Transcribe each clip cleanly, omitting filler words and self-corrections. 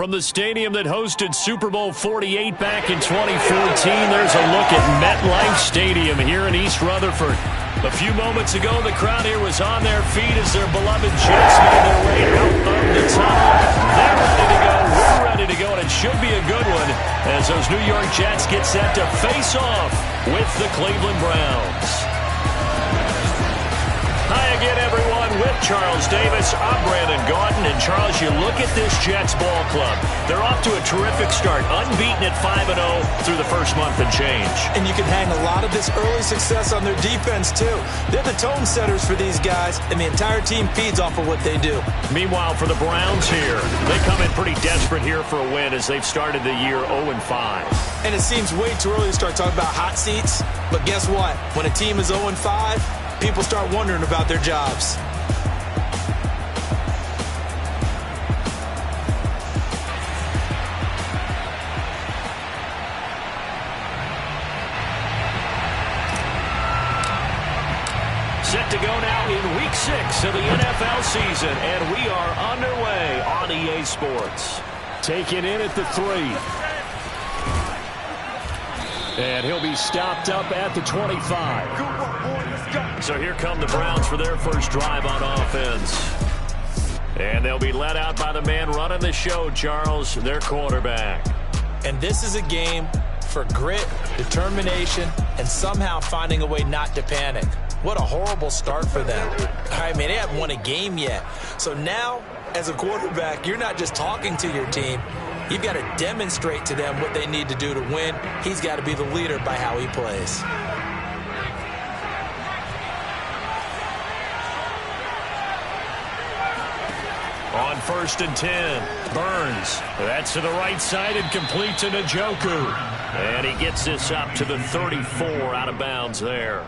From the stadium that hosted Super Bowl 48 back in 2014, there's a look at MetLife Stadium here in East Rutherford. A few moments ago, the crowd here was on their feet as their beloved Jets made their way out of the tunnel. They're ready to go. We're ready to go, and it should be a good one as those New York Jets get set to face off with the Cleveland Browns. Hi again, everyone. With Charles Davis, I'm Brandon Gaudin. And Charles, you look at this Jets ball club. They're off to a terrific start, unbeaten at 5-0 through the first month and change. And you can hang a lot of this early success on their defense, too. They're the tone setters for these guys, and the entire team feeds off of what they do. Meanwhile, for the Browns here, they come in pretty desperate here for a win as they've started the year 0-5. And it seems way too early to start talking about hot seats. But guess what? When a team is 0-5, people start wondering about their jobs. Set to go now in Week 6 of the NFL season, and we are underway on EA Sports. Taken in at the 3. And he'll be stopped up at the 25. So here come the Browns for their first drive on offense. And they'll be led out by the man running the show, Charles, their quarterback. And this is a game for grit, determination, and somehow finding a way not to panic. What a horrible start for them. I mean, they haven't won a game yet. So now, as a quarterback, you're not just talking to your team. You've got to demonstrate to them what they need to do to win. He's got to be the leader by how he plays. On 1st and 10, Burns. That's to the right side and complete to Njoku. And he gets this up to the 34 out of bounds there.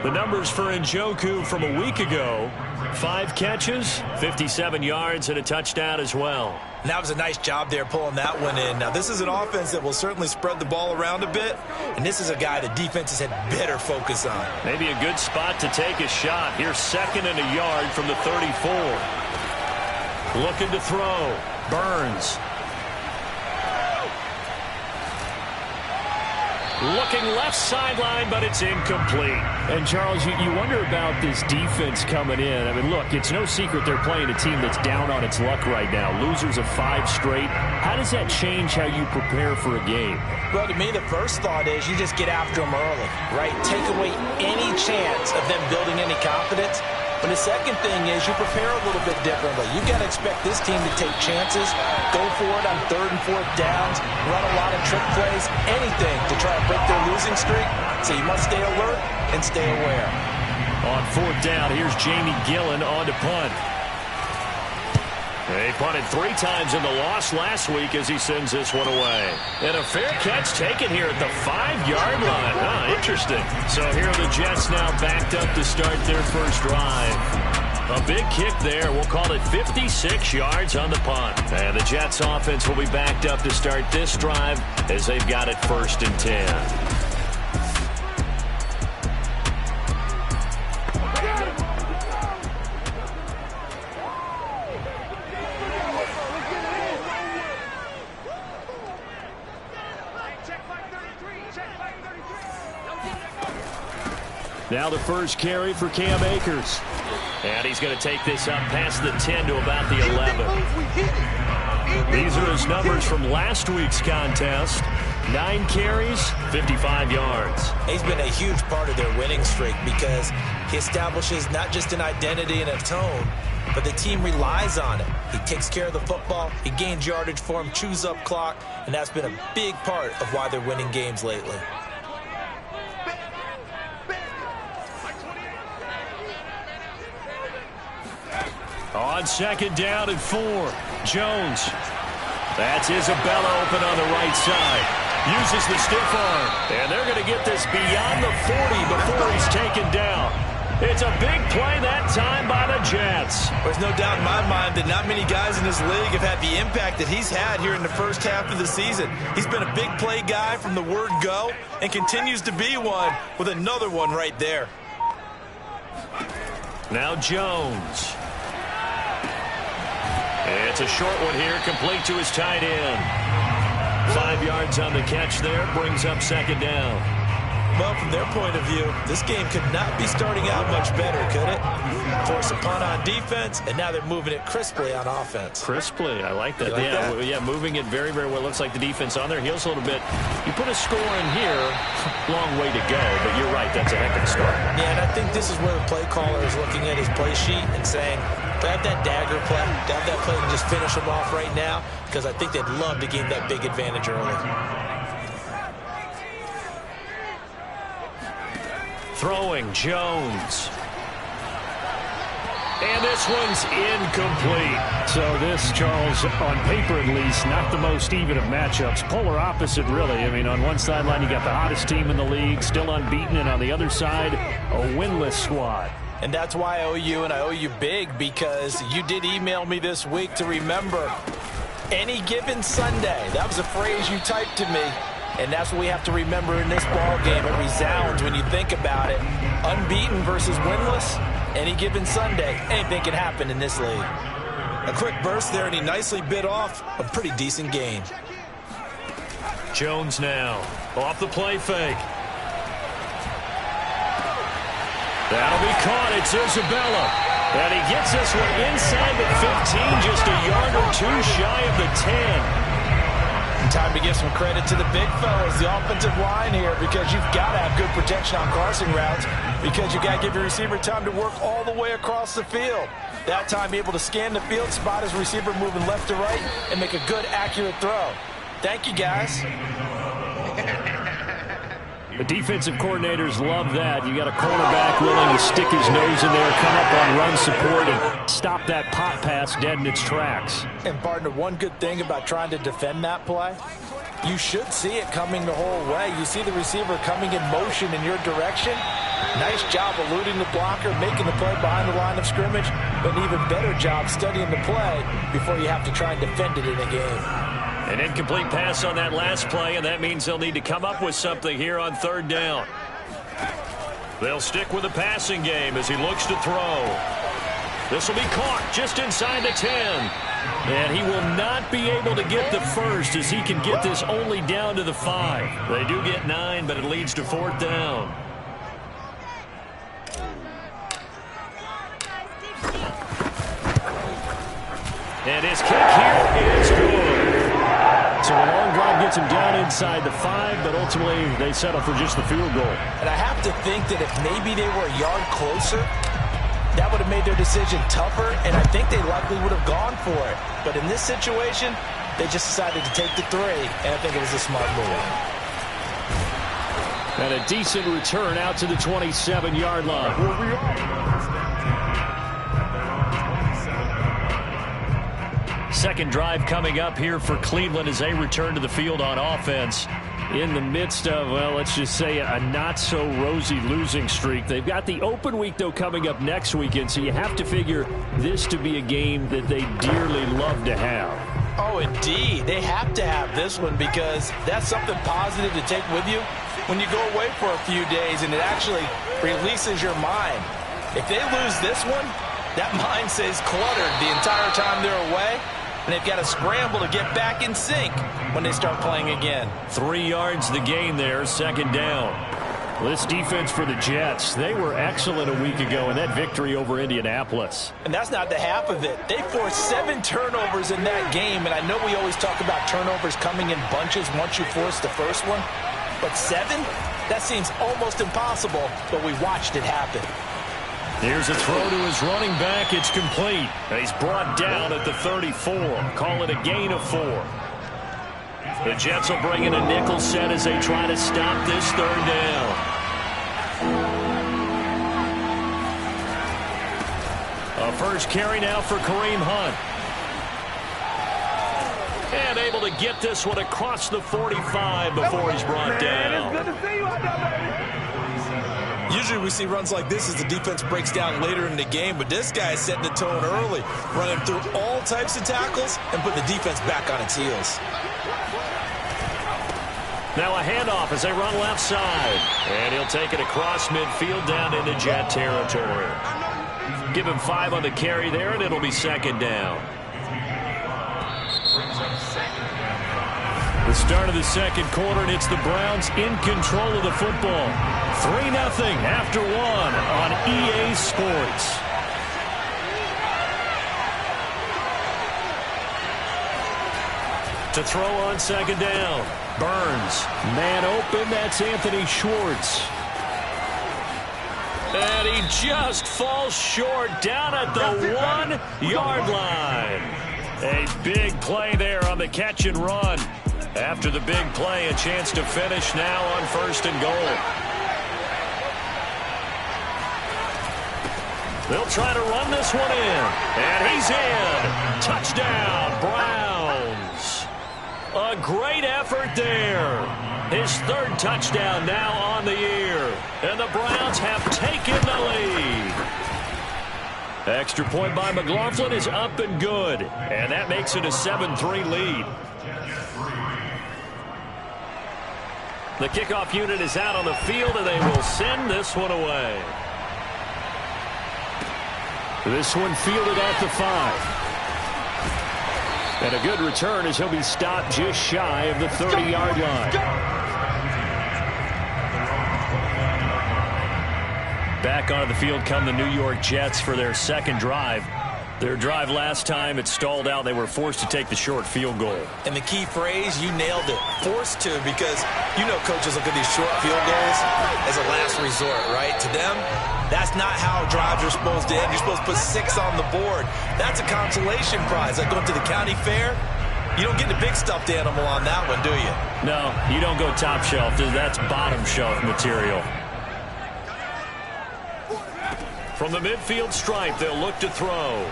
The numbers for Njoku from a week ago: 5 catches, 57 yards, and a touchdown as well. And that was a nice job there pulling that one in. Now, this is an offense that will certainly spread the ball around a bit, and this is a guy the defenses had better focus on. Maybe a good spot to take a shot. Here's 2nd and a yard from the 34. Looking to throw. Burns. Looking left sideline, but it's incomplete. And, Charles, you wonder about this defense coming in. I mean, look, it's no secret they're playing a team that's down on its luck right now. Losers of 5 straight. How does that change how you prepare for a game? Well, to me, the first thought is you just get after them early, right? Take away any chance of them building any confidence. But the second thing is you prepare a little bit differently. You've got to expect this team to take chances, go for it on 3rd and 4th downs, run a lot of trick plays, anything to try to break their losing streak. So you must stay alert and stay aware. On 4th down, here's Jamie Gillen on to punt. They punted 3 times in the loss last week as he sends this one away. And a fair catch taken here at the 5-yard line. Interesting. So here are the Jets now backed up to start their first drive. A big kick there. We'll call it 56 yards on the punt. And the Jets offense will be backed up to start this drive as they've got it 1st and 10. Now the first carry for Cam Akers. And he's going to take this up past the 10 to about the 11. These are his numbers from last week's contest. 9 carries, 55 yards. He's been a huge part of their winning streak because he establishes not just an identity and a tone, but the team relies on it. He takes care of the football, he gains yardage for him, chews up clock, and that's been a big part of why they're winning games lately. On 2nd down and 4, Jones. That's Isabella open on the right side. Uses the stiff arm. And they're going to get this beyond the 40 before he's taken down. It's a big play that time by the Jets. There's no doubt in my mind that not many guys in this league have had the impact that he's had here in the first half of the season. He's been a big play guy from the word go and continues to be one with another one right there. Now Jones. It's a short one here, complete to his tight end. 5 yards on the catch there, brings up second down. Well, from their point of view, this game could not be starting out much better, could it? Force a punt on defense, and now they're moving it crisply on offense. Crisply, I like that. Yeah, moving it very, very well. Looks like the defense on their heels a little bit. You put a score in here, long way to go, but you're right, that's a heck of a start. Yeah, and I think this is where the play caller is looking at his play sheet and saying, to have that dagger play, to have that play and just finish them off right now, because I think they'd love to gain that big advantage early. Throwing, Jones. And this one's incomplete. So this, Charles, on paper at least, not the most even of matchups. Polar opposite, really. I mean, on one sideline, you got the hottest team in the league, still unbeaten, and on the other side, a winless squad. And that's why I owe you, and I owe you big, because you did email me this week to remember any given Sunday. That was a phrase you typed to me. And that's what we have to remember in this ball game. It resounds when you think about it. Unbeaten versus winless, any given Sunday, anything can happen in this league. A quick burst there, and he nicely bit off a pretty decent gain. Jones now, off the play fake. That'll be caught. It's Isabella. And he gets this one inside the 15, just a yard or two shy of the 10. Time to give some credit to the big fellas, the offensive line here, because you've got to have good protection on crossing routes, because you got to give your receiver time to work all the way across the field. That time, be able to scan the field, spot his receiver moving left to right, and make a good, accurate throw. Thank you, guys. The defensive coordinators love that. You got a cornerback willing to stick his nose in there, come up on run support, and stop that pop pass dead in its tracks. And, partner, one good thing about trying to defend that play, you should see it coming the whole way. You see the receiver coming in motion in your direction. Nice job eluding the blocker, making the play behind the line of scrimmage, but an even better job studying the play before you have to try and defend it in a game. An incomplete pass on that last play, and that means they'll need to come up with something here on third down. They'll stick with the passing game as he looks to throw. This will be caught just inside the 10. And he will not be able to get the first as he can get this only down to the 5. They do get 9, but it leads to fourth down. And his kick here is good. So a long drive gets him down inside the 5, but ultimately they settle for just the field goal. And I have to think that if maybe they were a yard closer, that would have made their decision tougher, and I think they likely would have gone for it. But in this situation, they just decided to take the 3, and I think it was a smart move. And a decent return out to the 27-yard line. Second drive coming up here for Cleveland as they return to the field on offense. In the midst of, well, let's just say a not-so-rosy losing streak. They've got the open week, though, coming up next weekend, so you have to figure this to be a game that they dearly love to have. Oh, indeed. They have to have this one because that's something positive to take with you when you go away for a few days, and it actually releases your mind. If they lose this one, that mind stays cluttered the entire time they're away. And they've got to scramble to get back in sync when they start playing again. 3 yards the gain there, second down. Well, this defense for the Jets, they were excellent a week ago in that victory over Indianapolis. And that's not the half of it. They forced 7 turnovers in that game, and I know we always talk about turnovers coming in bunches once you force the first one. But 7? That seems almost impossible, but we watched it happen. Here's a throw to his running back. It's complete. And he's brought down at the 34. Call it a gain of 4. The Jets will bring in a nickel set as they try to stop this third down. A first carry now for Kareem Hunt. And able to get this one across the 45 before he's brought down. It's good to see you out there, baby. Usually we see runs like this as the defense breaks down later in the game, but this guy is setting the tone early, running through all types of tackles and putting the defense back on its heels. Now a handoff as they run left side. And he'll take it across midfield down into Jet territory. Give him 5 on the carry there, and it'll be second down. The start of the second quarter, and it's the Browns in control of the football. 3-0 after one on EA Sports. To throw on second down. Burns. Man open. That's Anthony Schwartz. And he just falls short down at the 1-yard line. A big play there on the catch and run. After the big play, a chance to finish now on 1st and goal. They'll try to run this one in. And he's in. Touchdown, Browns. A great effort there. His 3rd touchdown now on the year. And the Browns have taken the lead. Extra point by McLaughlin is up and good. And that makes it a 7-3 lead. The kickoff unit is out on the field, and they will send this one away. This one fielded at the 5. And a good return as he'll be stopped just shy of the 30-yard line. Back onto the field come the New York Jets for their second drive. Their drive last time, it stalled out. They were forced to take the short field goal. And the key phrase, you nailed it. Forced to, because you know coaches look at these short field goals as a last resort, right? To them, that's not how drives are supposed to end. You're supposed to put 6 on the board. That's a consolation prize. Like going to the county fair, you don't get the big stuffed animal on that one, do you? No, you don't go top shelf. That's bottom shelf material. From the midfield stripe, they'll look to throw.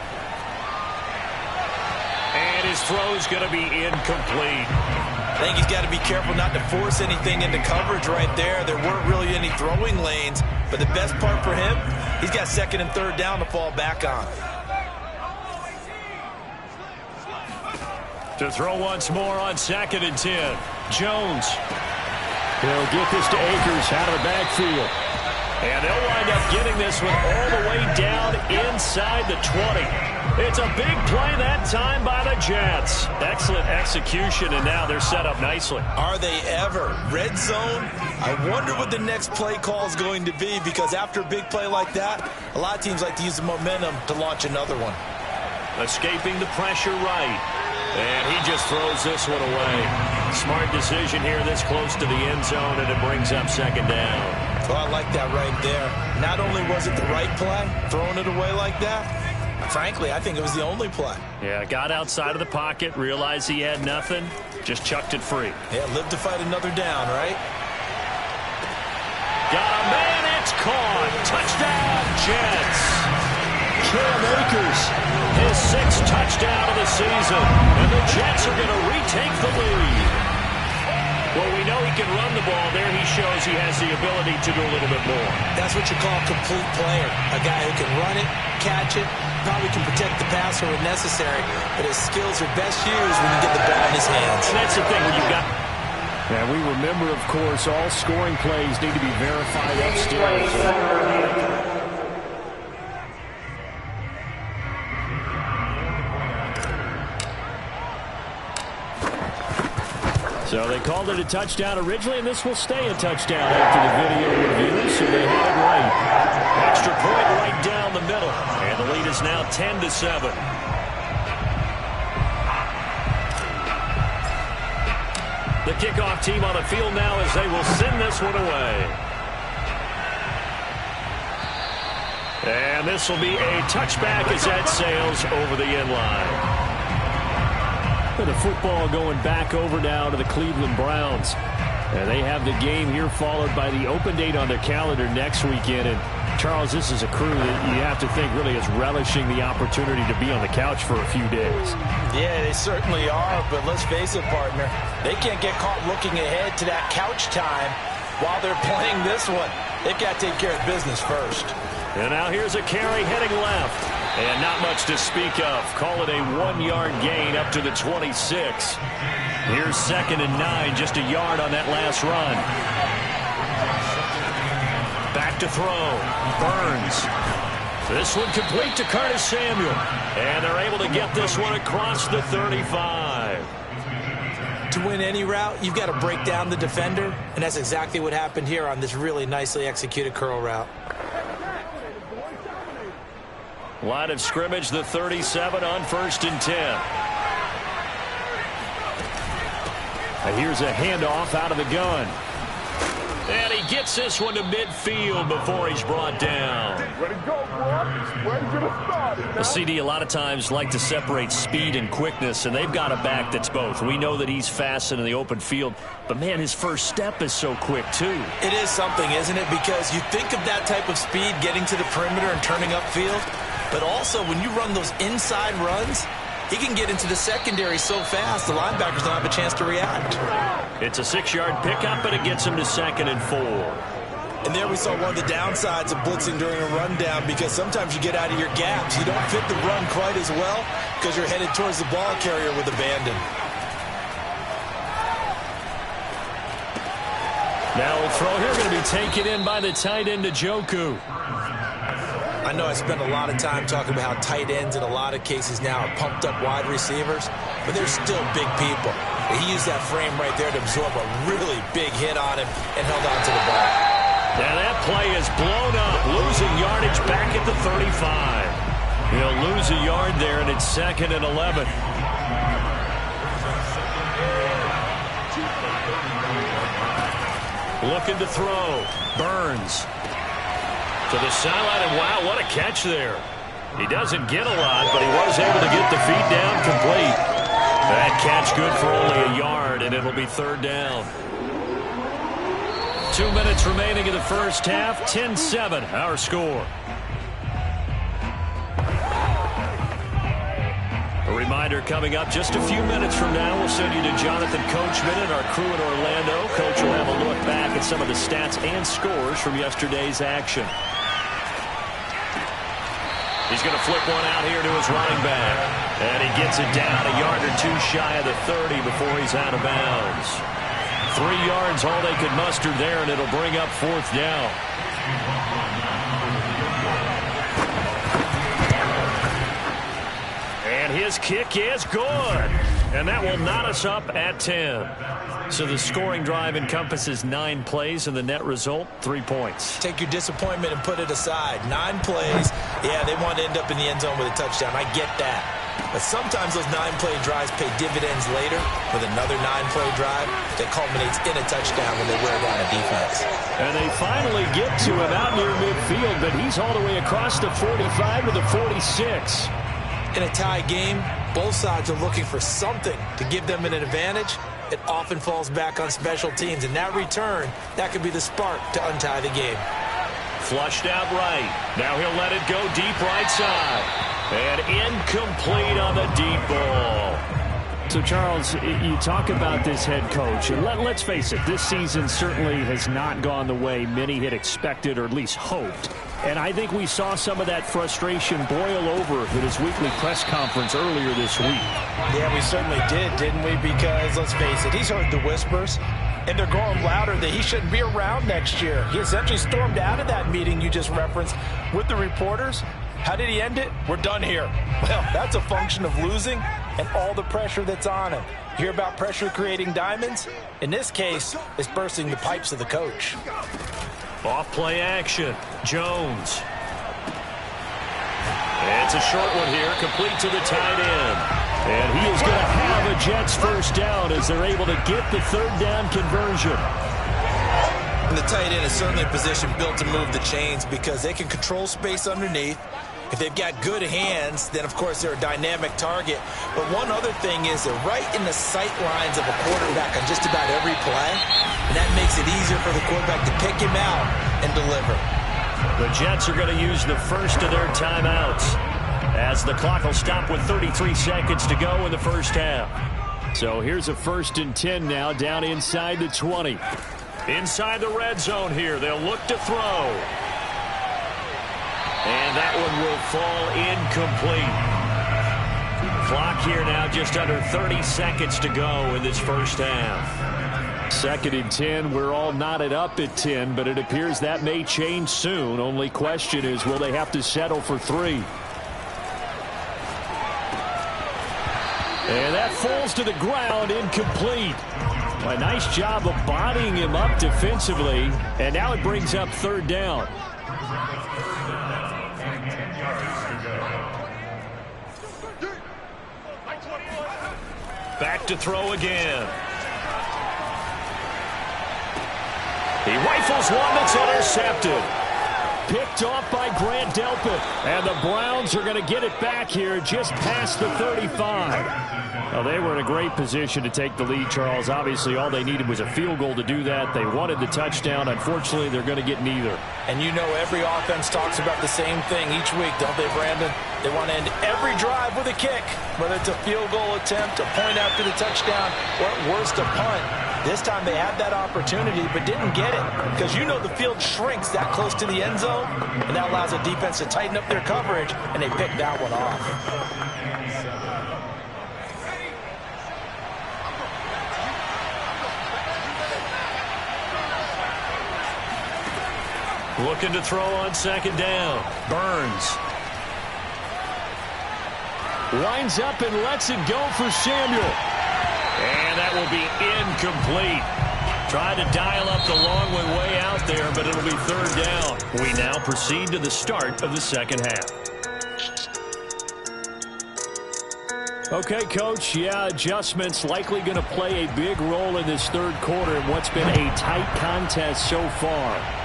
And his throw's going to be incomplete. I think he's got to be careful not to force anything into coverage right there. There weren't really any throwing lanes, but the best part for him, he's got 2nd and 3rd down to fall back on. To throw once more on 2nd and 10. Jones. He'll get this to Akers out of the backfield. And they'll wind up getting this one all the way down inside the 20. It's a big play that time by the Jets. Excellent execution, and now they're set up nicely. Are they ever? Red zone? I wonder what the next play call is going to be, because after a big play like that, a lot of teams like to use the momentum to launch another one. Escaping the pressure right. And he just throws this one away. Smart decision here this close to the end zone, and it brings up 2nd down. Well, I like that right there. Not only was it the right play, throwing it away like that, frankly, I think it was the only play. Yeah, got outside of the pocket, realized he had nothing, just chucked it free. Yeah, live to fight another down, right? Got a man, it's caught. Touchdown, Jets. Cam Akers, his 6th touchdown of the season. And the Jets are going to retake the lead. Well, we know he can run the ball. There he shows he has the ability to do a little bit more. That's what you call a complete player. A guy who can run it, catch it, probably can protect the passer when necessary, but his skills are best used when you get the ball in his hands. And that's the thing when you've got... And we remember, of course, all scoring plays need to be verified upstairs. So they called it a touchdown originally, and this will stay a touchdown after the video review, so they had it right. Extra point right down the middle, and the lead is now 10-7. The kickoff team on the field now as they will send this one away. And this will be a touchback as that sails over the end line. The football going back over now to the Cleveland Browns. And they have the game here followed by the open date on their calendar next weekend. And Charles, this is a crew that you have to think really is relishing the opportunity to be on the couch for a few days. Yeah, they certainly are, but let's face it, partner. They can't get caught looking ahead to that couch time while they're playing this one. They've got to take care of business first. And now here's a carry heading left. And not much to speak of. Call it a 1-yard gain up to the 26. Here's 2nd and 9, just a yard on that last run. Back to throw. Burns. This one complete to Curtis Samuel. And they're able to get this one across the 35. To win any route, you've got to break down the defender, and that's exactly what happened here on this really nicely executed curl route. Line of scrimmage, the 37 on 1st and 10. And here's a handoff out of the gun. And he gets this one to midfield before he's brought down. Ready to go, boy. Ready to start it. The CD a lot of times like to separate speed and quickness, and they've got a back that's both. We know that he's fast in the open field, but, man, his first step is so quick, too. It is something, isn't it? Because you think of that type of speed getting to the perimeter and turning upfield, but also when you run those inside runs, he can get into the secondary so fast the linebackers don't have a chance to react. It's a 6-yard pickup, and it gets him to 2nd and 4. And there we saw one of the downsides of blitzing during a rundown, because sometimes you get out of your gaps. You don't fit the run quite as well because you're headed towards the ball carrier with abandon. Now a throw here going to be taken in by the tight end, Njoku. I know I spent a lot of time talking about how tight ends in a lot of cases now are pumped up wide receivers, but they're still big people. He used that frame right there to absorb a really big hit on him and held on to the ball. Now that play is blown up, losing yardage back at the 35. He'll lose a yard there, and it's 2nd and 11. Looking to throw. Burns to the sideline, and wow, what a catch there. He doesn't get a lot, but he was able to get the feet down complete. That catch good for only a yard, and it'll be 3rd down. 2 minutes remaining in the first half. 10-7, our score. A reminder coming up just a few minutes from now. We'll send you to Jonathan Coachman and our crew in Orlando. Coach will have a look back at some of the stats and scores from yesterday's action. He's going to flip one out here to his running back. And he gets it down a yard or two shy of the 30 before he's out of bounds. 3 yards, all they could muster there, and it'll bring up 4th down. And his kick is good. And that will knot us up at 10. So the scoring drive encompasses 9 plays, and the net result, 3 points. Take your disappointment and put it aside. 9 plays. Yeah, they want to end up in the end zone with a touchdown. I get that. But sometimes those 9-play drives pay dividends later with another 9-play drive that culminates in a touchdown when they wear down a defense. And they finally get to him out near midfield, but he's all the way across the 45 to the 46. In a tie game, both sides are looking for something to give them an advantage. It often falls back on special teams, and that return, that could be the spark to untie the game. Flushed out right. Now he'll let it go deep right side. And incomplete on the deep ball. So, Charles, you talk about this head coach, and let's face it, this season certainly has not gone the way many had expected or at least hoped. And I think we saw some of that frustration boil over at his weekly press conference earlier this week. Yeah, we certainly did, didn't we? Because, let's face it, he's heard the whispers, and they're growing louder that he shouldn't be around next year. He essentially stormed out of that meeting you just referenced with the reporters. How did he end it? We're done here. Well, that's a function of losing and all the pressure that's on him. Hear about pressure creating diamonds? In this case, it's bursting the pipes of the coach. Off play action. Jones. It's a short one here, complete to the tight end. And he is going to have a Jets first down as they're able to get the 3rd down conversion. And the tight end is certainly a position built to move the chains because they can control space underneath. If they've got good hands, then, of course, they're a dynamic target. But one other thing is they're right in the sight lines of a quarterback on just about every play, and that makes it easier for the quarterback to pick him out and deliver. The Jets are going to use the first of their timeouts as the clock will stop with 33 seconds to go in the first half. So here's a 1st and 10 now down inside the 20. Inside the red zone here. They'll look to throw. And that one will fall incomplete. Clock here now just under 30 seconds to go in this first half. 2nd and 10. We're all knotted up at 10, but it appears that may change soon. Only question is, will they have to settle for 3? And that falls to the ground, incomplete. A nice job of bodying him up defensively, and now it brings up third down. Back to throw again. He rifles one that's intercepted. Picked off by Grant Delpit. And the Browns are going to get it back here just past the 35. Well, they were in a great position to take the lead, Charles. Obviously, all they needed was a field goal to do that. They wanted the touchdown. Unfortunately, they're going to get neither. And you know every offense talks about the same thing each week, don't they, Brandon? They want to end every drive with a kick, whether it's a field goal attempt, a point after the touchdown, or at worst, a punt. This time they had that opportunity but didn't get it because you know the field shrinks that close to the end zone, and that allows the defense to tighten up their coverage, and they picked that one off. Looking to throw on second down. Burns. Winds up and lets it go for Samuel. And that will be incomplete. Tried to dial up the long way out there, but it'll be third down. We now proceed to the start of the second half. Okay, Coach, yeah, adjustments likely going to play a big role in this third quarter in what's been a tight contest so far.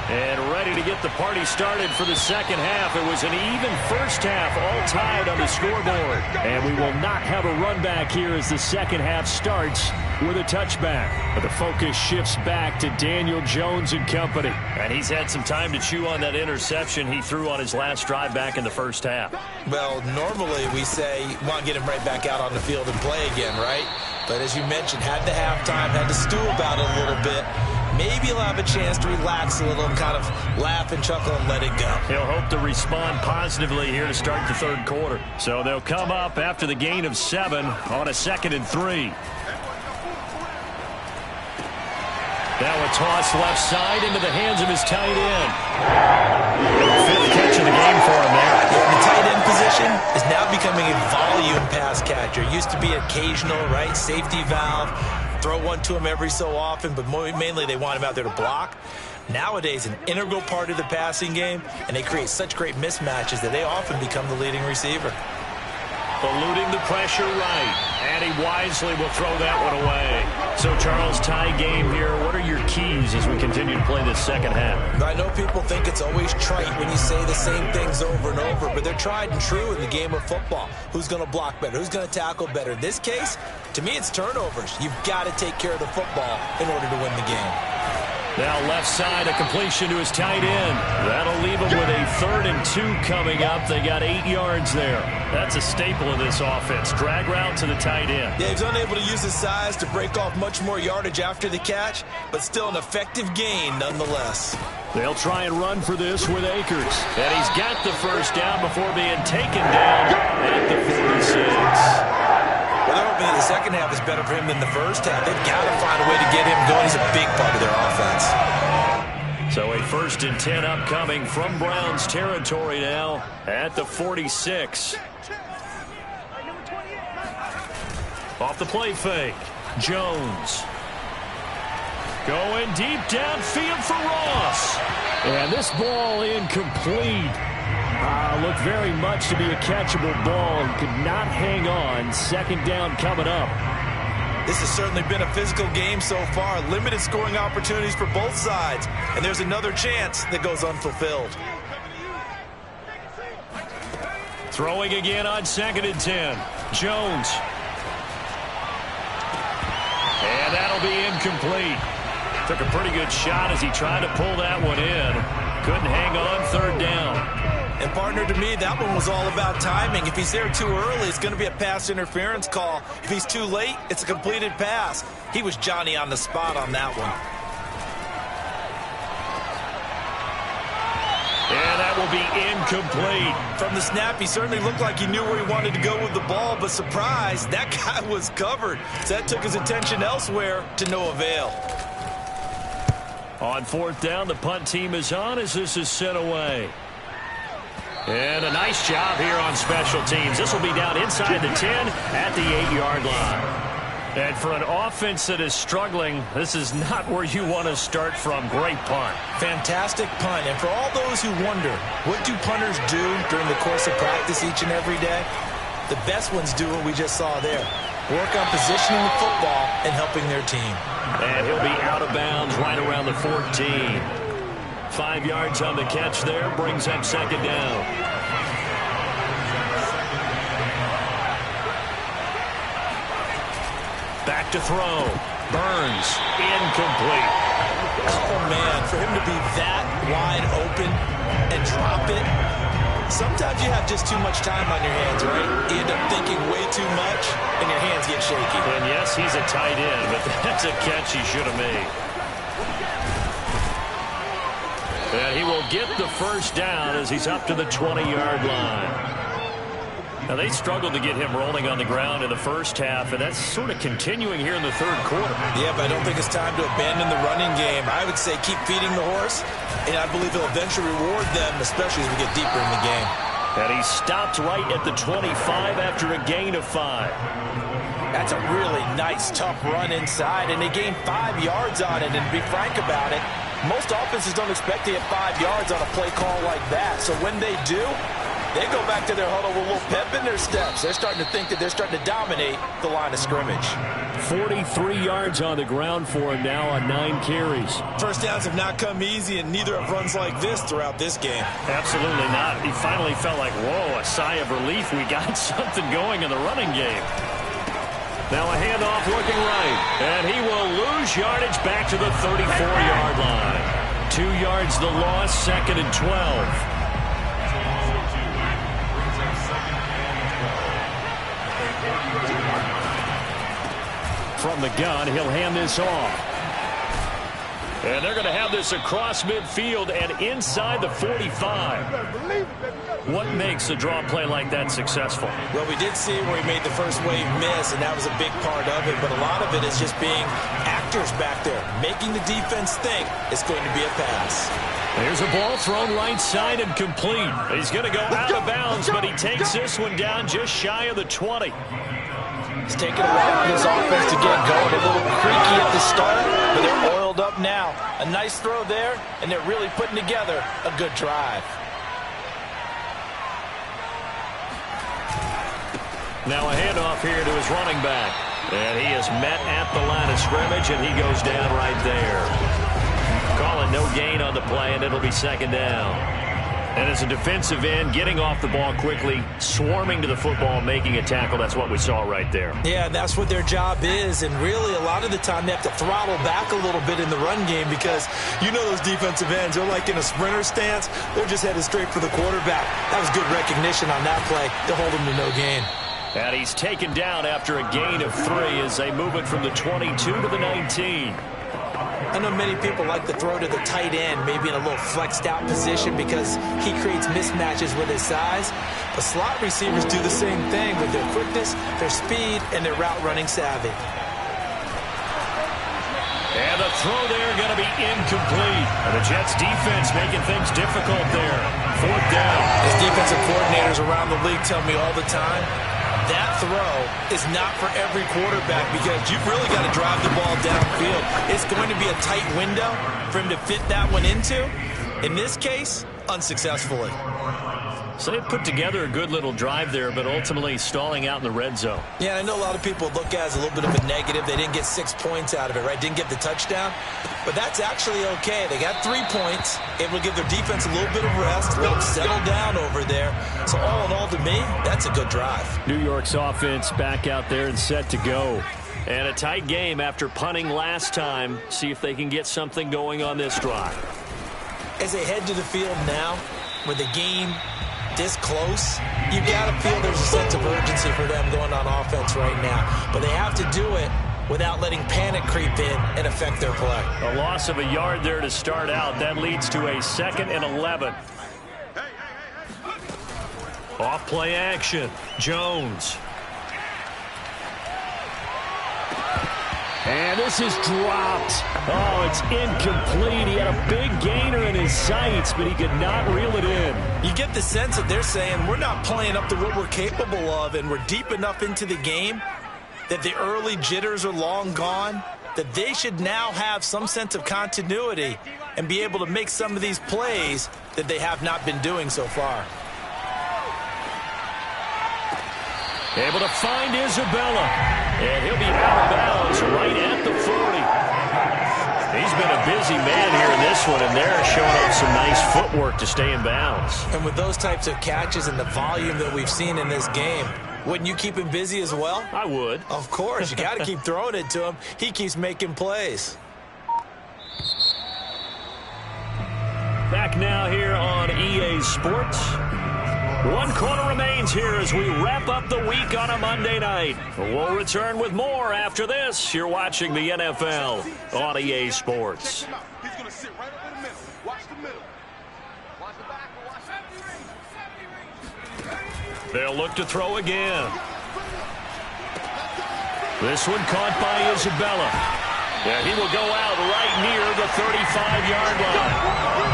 And ready to get the party started for the second half. It was an even first half, all tied on the scoreboard. And we will not have a run back here as the second half starts with a touchback. But the focus shifts back to Daniel Jones and company. And he's had some time to chew on that interception he threw on his last drive back in the first half. Well, normally we say, want to get him right back out on the field and play again, right? But as you mentioned, had the halftime, had to stew about it a little bit. Maybe he'll have a chance to relax a little and kind of laugh and chuckle and let it go. He'll hope to respond positively here to start the third quarter. So they'll come up after the gain of 7 on a 2nd and 3. Now a toss left side into the hands of his tight end. 5th catch of the game for him there. Yeah, the tight end position is now becoming a volume pass catcher. It used to be occasional, right? Safety valve. Throw one to him every so often, but mainly they want him out there to block. Nowadays, an integral part of the passing game, and they create such great mismatches that they often become the leading receiver. Eluding the pressure right, and he wisely will throw that one away. So, Charles, tie game here. What are your keys as we continue to play this second half? I know people think it's always trite when you say the same things over and over, but they're tried and true in the game of football. Who's going to block better? Who's going to tackle better? In this case, to me, it's turnovers. You've got to take care of the football in order to win the game. Now left side, a completion to his tight end. That'll leave him with a 3rd and 2 coming up. They got 8 yards there. That's a staple of this offense. Drag route to the tight end. Yeah, he's unable to use his size to break off much more yardage after the catch, but still an effective gain nonetheless. They'll try and run for this with Akers. And he's got the first down before being taken down at the 46. Well, they're hoping that the second half is better for him than the first half. They've got to find a way to get him going. He's a big part of their offense. So a 1st and 10 upcoming from Browns territory now at the 46. Off the play fake. Jones. Going deep downfield for Ross. And this ball incomplete. Looked very much to be a catchable ball. He could not hang on. 2nd down coming up. This has certainly been a physical game so far. Limited scoring opportunities for both sides. And there's another chance that goes unfulfilled. Throwing again on 2nd and 10. Jones. And that'll be incomplete. Took a pretty good shot as he tried to pull that one in. Couldn't hang on 3rd down. And, partner, to me, that one was all about timing. If he's there too early, it's going to be a pass interference call. If he's too late, it's a completed pass. He was Johnny on the spot on that one. And that will be incomplete. From the snap, he certainly looked like he knew where he wanted to go with the ball, but surprise, that guy was covered. So that took his attention elsewhere to no avail. On 4th down, the punt team is on as this is sent away. And a nice job here on special teams. This will be down inside the 10 at the 8-yard line. And for an offense that is struggling, this is not where you want to start from. Great punt. Fantastic punt. And for all those who wonder, what do punters do during the course of practice each and every day? The best ones do what we just saw there. Work on positioning the football and helping their team. And he'll be out of bounds right around the 14. 5 yards on the catch there, brings up second down. Back to throw. Burns. Incomplete. Oh, man, for him to be that wide open and drop it. Sometimes you have just too much time on your hands, right? You end up thinking way too much, and your hands get shaky. And yes, he's a tight end, but that's a catch he should have made. And he will get the first down as he's up to the 20-yard line. Now, they struggled to get him rolling on the ground in the first half, and that's sort of continuing here in the third quarter. Yeah, but I don't think it's time to abandon the running game. I would say keep feeding the horse, and I believe he'll eventually reward them, especially as we get deeper in the game. And he stopped right at the 25 after a gain of 5. That's a really nice, tough run inside, and they gained 5 yards on it. And to be frank about it, most offenses don't expect to get 5 yards on a play call like that. So when they do, they go back to their huddle with a little pep in their steps. They're starting to think that they're starting to dominate the line of scrimmage. 43 yards on the ground for him now on 9 carries. First downs have not come easy, and neither have runs like this throughout this game. Absolutely not. He finally felt like, whoa, a sigh of relief. We got something going in the running game. Now a handoff looking right, and he will lose yardage back to the 34-yard line. 2 yards the loss, 2nd and 12. From the gun, he'll hand this off. And they're going to have this across midfield and inside the 45. What makes a draw play like that successful? Well, we did see where he made the first wave miss, and that was a big part of it. But a lot of it is just being actors back there, making the defense think it's going to be a pass. There's a ball thrown right side and complete. He's going to go out of bounds, but he takes this one down just shy of the 20. It's taken a while for this offense to get going. A little creaky at the start, but they're oiled up now. A nice throw there, and they're really putting together a good drive. Now a handoff here to his running back. And he is met at the line of scrimmage, and he goes down right there. Calling no gain on the play, and it'll be second down. And as a defensive end, getting off the ball quickly, swarming to the football, making a tackle, that's what we saw right there. Yeah, that's what their job is, and really a lot of the time they have to throttle back a little bit in the run game because you know those defensive ends, they're like in a sprinter stance, they're just headed straight for the quarterback. That was good recognition on that play to hold him to no gain. And he's taken down after a gain of 3 as they move it from the 22 to the 19. I know many people like to throw to the tight end, maybe in a little flexed out position because he creates mismatches with his size. But slot receivers do the same thing with their quickness, their speed, and their route running savvy. And the throw there going to be incomplete. And the Jets defense making things difficult there. 4th down. As defensive coordinators around the league tell me all the time, that throw is not for every quarterback because you've really got to drive the ball downfield. It's going to be a tight window for him to fit that one into. In this case, unsuccessfully. So they put together a good little drive there, but ultimately stalling out in the red zone. Yeah, I know a lot of people look at it as a little bit of a negative. They didn't get 6 points out of it, right? Didn't get the touchdown. But that's actually okay. They got 3 points, able to give their defense a little bit of rest, let them settle down over there. So all in all, to me, that's a good drive. New York's offense back out there and set to go. And a tight game after punting last time. See if they can get something going on this drive. As they head to the field now, with the game this close, you got to feel there's a sense of urgency for them going on offense right now. But they have to do it without letting panic creep in and affect their play. A loss of a yard there to start out. That leads to a 2nd and 11. Off play action. Jones. And this is dropped. Oh, it's incomplete. He had a big gainer in his sights, but he could not reel it in. You get the sense that they're saying we're not playing up to what we're capable of, and we're deep enough into the game that the early jitters are long gone, that they should now have some sense of continuity and be able to make some of these plays that they have not been doing so far. Able to find Isabella. And he'll be out of bounds right at the 40. He's been a busy man here in this one, and they're showing off some nice footwork to stay in bounds. And with those types of catches and the volume that we've seen in this game, wouldn't you keep him busy as well? I would. Of course. You got to keep throwing it to him. He keeps making plays. Back now here on EA Sports. 1 quarter remains here as we wrap up the week on a Monday night. We'll return with more after this. You're watching the NFL on EA Sports. He's going to sit right over the middle. Watch the middle. Watch the back. Watch that. They'll look to throw again. This one caught by Isabella. Yeah, he will go out right near the 35-yard line.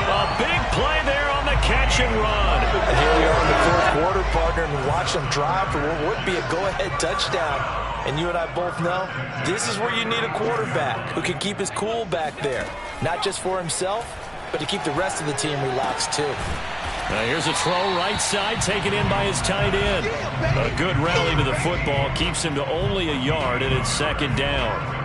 A big play there on the catch and run. And here we are in the fourth quarter, partner, and watch them drive for what would be a go-ahead touchdown. And you and I both know this is where you need a quarterback who can keep his cool back there. Not just for himself, but to keep the rest of the team relaxed too. Now here's a throw right side, taken in by his tight end. A good rally to the football keeps him to only a yard, and it's second down.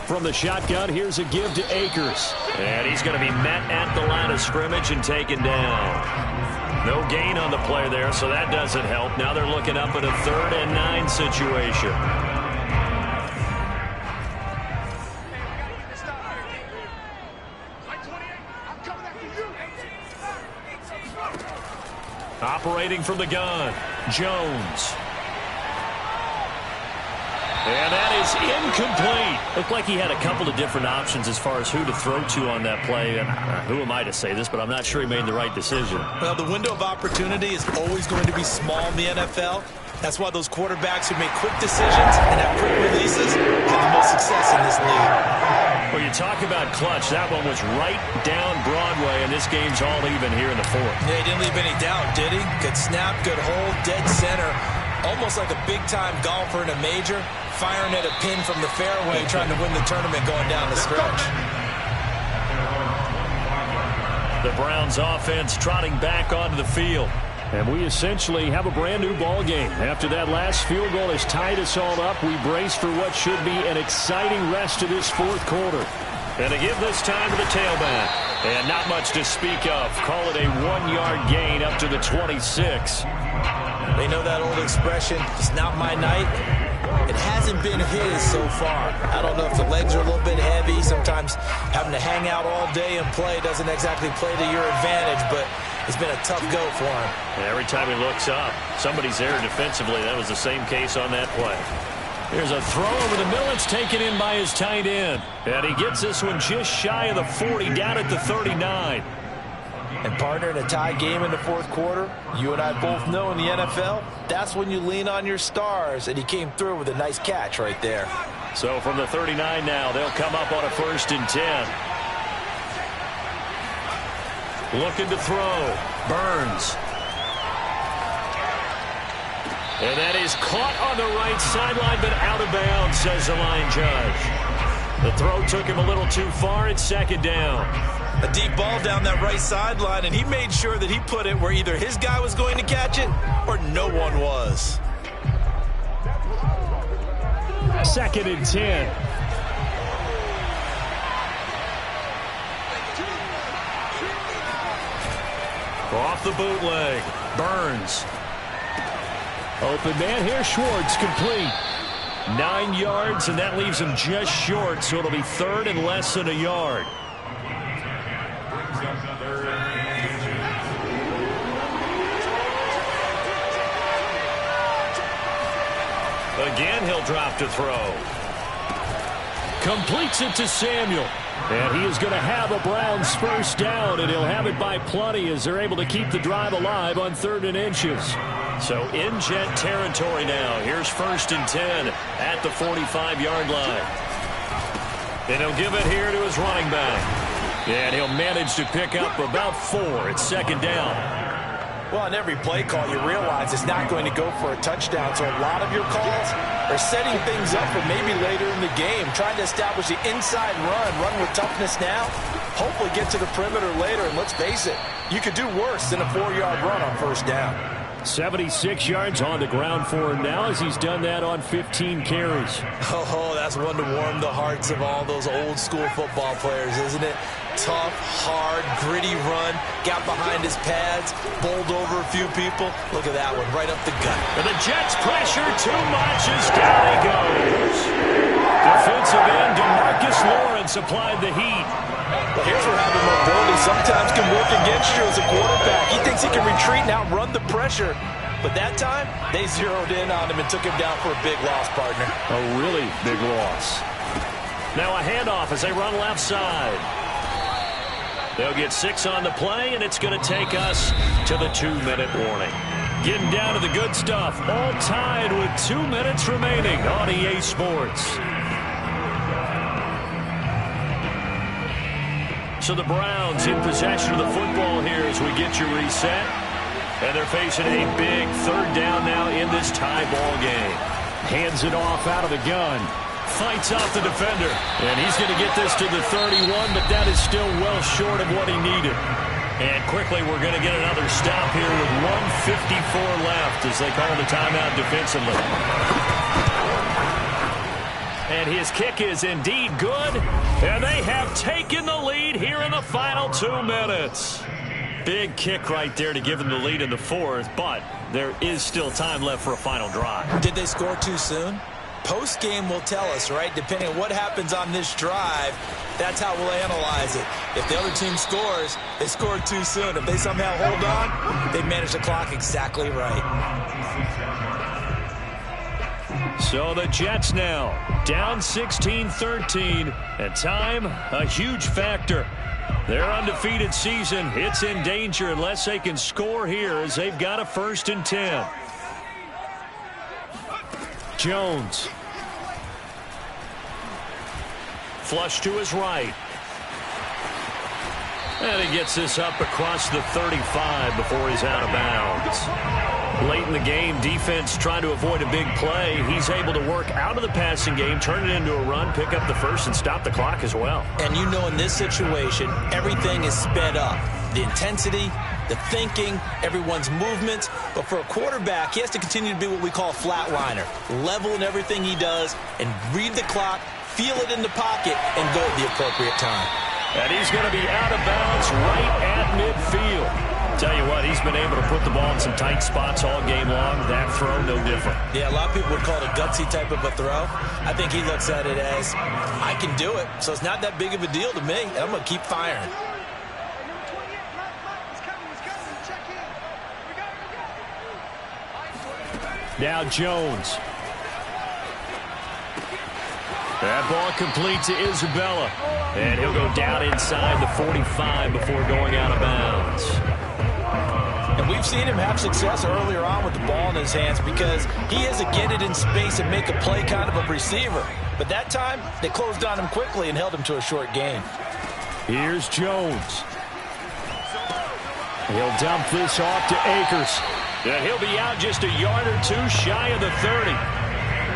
From the shotgun, here's a give to Akers. And he's going to be met at the line of scrimmage and taken down. No gain on the play there, so that doesn't help. Now they're looking up at a 3rd and 9 situation. Operating from the gun, Jones. And that is incomplete. Looked like he had a couple of different options as far as who to throw to on that play. And who am I to say this, but I'm not sure he made the right decision. Well, the window of opportunity is always going to be small in the NFL. That's why those quarterbacks who make quick decisions and have quick releases have the most success in this league. Well, you talk about clutch. That one was right down Broadway, and this game's all even here in the fourth. Yeah, he didn't leave any doubt, did he? Good snap, good hold, dead center. Almost like a big-time golfer in a major, firing at a pin from the fairway, trying to win the tournament going down the stretch. The Browns offense trotting back onto the field. And we essentially have a brand-new ball game. After that last field goal has tied us all up, we brace for what should be an exciting rest of this fourth quarter. And to give this time to the tailback. And not much to speak of. Call it a 1-yard gain up to the 26. They know that old expression, it's not my night. It hasn't been his so far. I don't know if the legs are a little bit heavy. Sometimes having to hang out all day and play doesn't exactly play to your advantage, but it's been a tough go for him. Every time he looks up, somebody's there defensively. That was the same case on that play. Here's a throw over the middle. It's taken in by his tight end. And he gets this one just shy of the 40, down at the 39. And partner, in a tie game in the fourth quarter, you and I both know in the NFL, that's when you lean on your stars, and he came through with a nice catch right there. So from the 39 now, they'll come up on a 1st and 10. Looking to throw. Burns. And that is caught on the right sideline, but out of bounds, says the line judge. The throw took him a little too far. It's second down. A deep ball down that right sideline, and he made sure that he put it where either his guy was going to catch it or no one was. 2nd and 10. Off the bootleg. Burns. Open man here. Schwartz complete. 9 yards, and that leaves him just short, so it'll be 3rd and less than a yard. Again, he'll drop to throw. Completes it to Samuel. And he is going to have a Browns first down, and he'll have it by plenty as they're able to keep the drive alive on 3rd and inches. So in Jet territory now. Here's 1st and 10 at the 45-yard line. And he'll give it here to his running back. And he'll manage to pick up about 4. It's 2nd down. Well, on every play call, you realize it's not going to go for a touchdown. So a lot of your calls are setting things up for maybe later in the game, trying to establish the inside run with toughness now, hopefully get to the perimeter later. And let's face it, you could do worse than a 4-yard run on 1st down. 76 yards on the ground for him now as he's done that on 15 carries. Oh, that's one to warm the hearts of all those old-school football players, isn't it? Tough, hard, gritty run, got behind his pads, bowled over a few people. Look at that one, right up the gut. And the Jets pressure too much as down he goes. Defensive end DeMarcus Lawrence applied the heat. Well, here's where having mobility sometimes can work against you as a quarterback. He thinks he can retreat and outrun the pressure. But that time, they zeroed in on him and took him down for a big loss, partner. A really big loss. Now a handoff as they run left side. They'll get 6 on the play, and it's going to take us to the 2-minute warning. Getting down to the good stuff. All tied with 2 minutes remaining on EA Sports. So the Browns in possession of the football here as we get you reset. And they're facing a big 3rd down now in this tie ball game. Hands it off out of the gun. Fights off the defender. And he's going to get this to the 31, but that is still well short of what he needed. And quickly we're going to get another stop here with 1:54 left as they call the timeout defensively. And his kick is indeed good. And they have taken the lead here in the final 2 minutes. Big kick right there to give them the lead in the 4th, but there is still time left for a final drive. Did they score too soon? Post-game will tell us, right? Depending on what happens on this drive, that's how we'll analyze it. If the other team scores, they scored too soon. If they somehow hold on, they manage the clock exactly right. So the Jets now down 16-13, and time a huge factor. Their undefeated season, it's in danger unless they can score here as they've got a 1st and 10. Jones. Flush to his right. And he gets this up across the 35 before he's out of bounds. Late in the game, defense trying to avoid a big play. He's able to work out of the passing game, turn it into a run, pick up the 1st, and stop the clock as well. And you know in this situation, everything is sped up. The intensity, the thinking, everyone's movements. But for a quarterback, he has to continue to be what we call a flatliner. Level in everything he does and read the clock, feel it in the pocket, and go at the appropriate time. And he's going to be out of bounds right at midfield. Tell you what, he's been able to put the ball in some tight spots all game long. That throw, no different. Yeah, a lot of people would call it a gutsy type of a throw. I think he looks at it as, I can do it, so it's not that big of a deal to me, and I'm going to keep firing. Now Jones. That ball complete to Isabella. And he'll go down inside the 45 before going out of bounds. And we've seen him have success earlier on with the ball in his hands because he has to get it in space and make a play kind of a receiver. But that time, they closed on him quickly and held him to a short gain. Here's Jones. He'll dump this off to Akers. And he'll be out just a yard or two shy of the 30.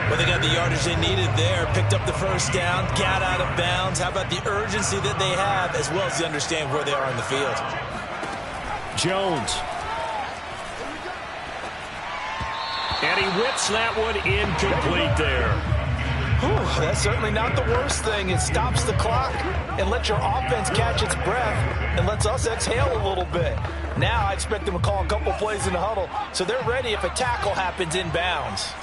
Well, they got the yardage they needed there, picked up the 1st down, got out of bounds. How about the urgency that they have as well as the understand where they are in the field? Jones. And he whips that one incomplete there. Whew, that's certainly not the worst thing. It stops the clock and lets your offense catch its breath and lets us exhale a little bit. Now I expect them to call a couple plays in the huddle so they're ready if a tackle happens in bounds.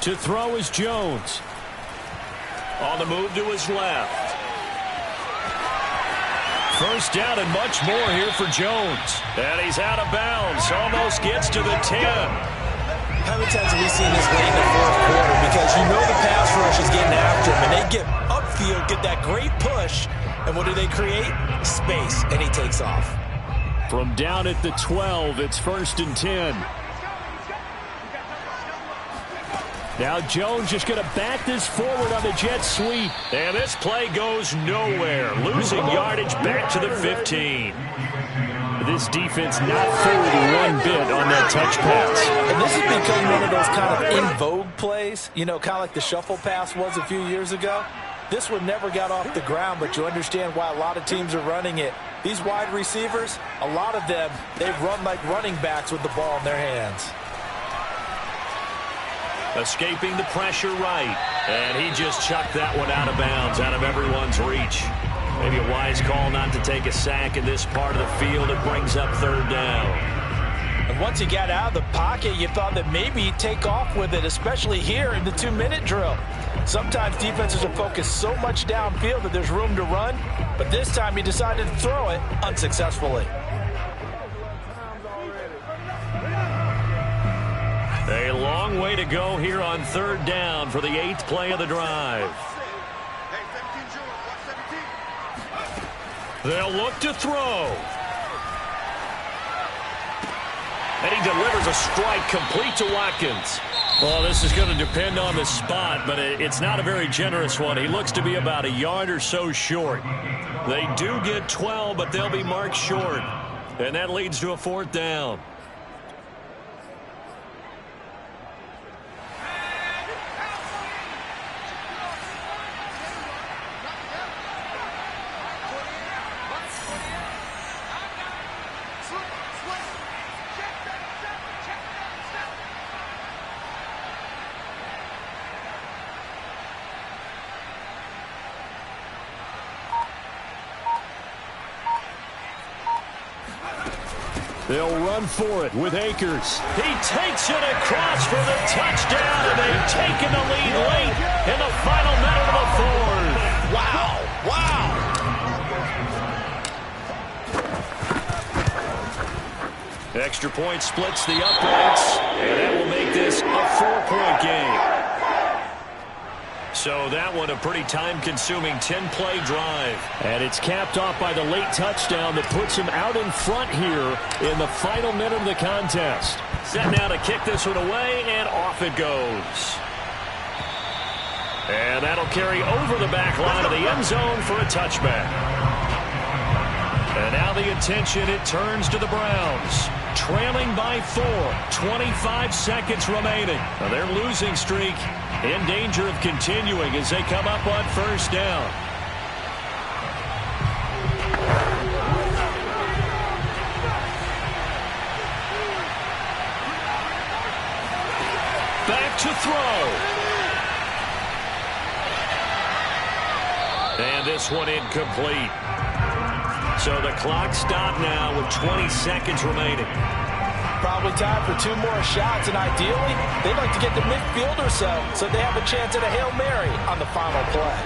To throw is Jones. On the move to his left. First down and much more here for Jones. And he's out of bounds. Almost gets to the 10. How many times have we seen this late in the fourth quarter? Because you know the pass rush is getting after him, and they get upfield, get that great push, and what do they create? Space, and he takes off. From down at the 12, it's 1st and 10. Now Jones just going to back this forward on the jet sweep. And this play goes nowhere. Losing yardage back to the 15. This defense not fooled one bit on that touch pass. And this has become one of those kind of in vogue plays, you know, kind of like the shuffle pass was a few years ago. This one never got off the ground, but you understand why a lot of teams are running it. These wide receivers, a lot of them, they run like running backs with the ball in their hands. Escaping the pressure right. And he just chucked that one out of bounds, out of everyone's reach. Maybe a wise call not to take a sack in this part of the field. It brings up 3rd down. And once he got out of the pocket, you thought that maybe he'd take off with it, especially here in the 2-minute drill. Sometimes defenses are focused so much downfield that there's room to run, but this time he decided to throw it unsuccessfully. A long way to go here on 3rd down for the 8th play of the drive. They'll look to throw. And he delivers a strike complete to Watkins. Well, this is going to depend on the spot, but it's not a very generous one. He looks to be about a yard or so short. They do get 12, but they'll be marked short. And that leads to a 4th down. They'll run for it with Akers. He takes it across for the touchdown, and they've taken the lead late in the final minute of the 4th. Wow, wow. Extra point splits the uprights, and that will make this a 4-point game. So that one a pretty time-consuming 10-play drive. And it's capped off by the late touchdown that puts him out in front here in the final minute of the contest. Set now to kick this one away, and off it goes. And that'll carry over the back line of the end zone for a touchback. And now the attention, it turns to the Browns. Trailing by 4, 25 seconds remaining. Now their losing streak in danger of continuing as they come up on 1st down. Back to throw. And this one incomplete. So the clock stopped now with 20 seconds remaining. Probably time for 2 more shots, and ideally, they'd like to get to midfield or so they have a chance at a Hail Mary on the final play.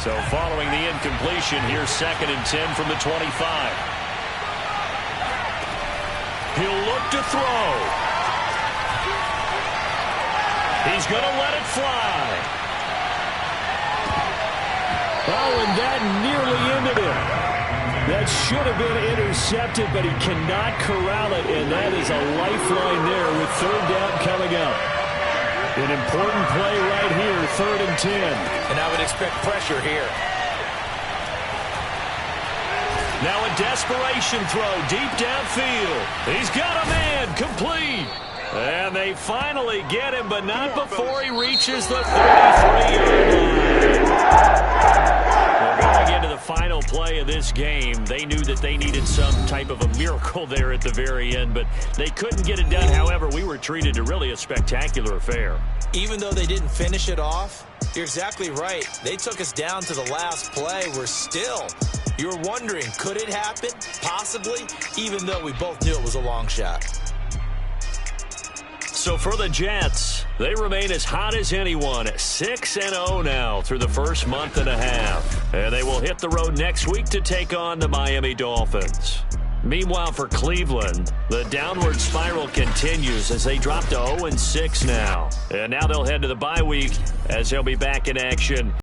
So following the incompletion, here's 2nd and 10 from the 25. He'll look to throw. He's going to let it fly. Oh, and that nearly ended it. That should have been intercepted, but he cannot corral it, and that is a lifeline there with 3rd down coming up. An important play right here, 3rd and 10. And I would expect pressure here. Now a desperation throw deep downfield. He's got a man, complete. And they finally get him, but not before he reaches the 33-yard line. Going into the final play of this game, they knew that they needed some type of a miracle there at the very end, but they couldn't get it done. However, we were treated to really a spectacular affair. Even though they didn't finish it off, you're exactly right. They took us down to the last play. We're still, you're wondering, could it happen? Possibly, even though we both knew it was a long shot. So for the Jets, They remain as hot as anyone, 6-0 now through the first month and a half. And they will hit the road next week to take on the Miami Dolphins. Meanwhile, for Cleveland, the downward spiral continues as they drop to 0-6 now. And now they'll head to the bye week as they'll be back in action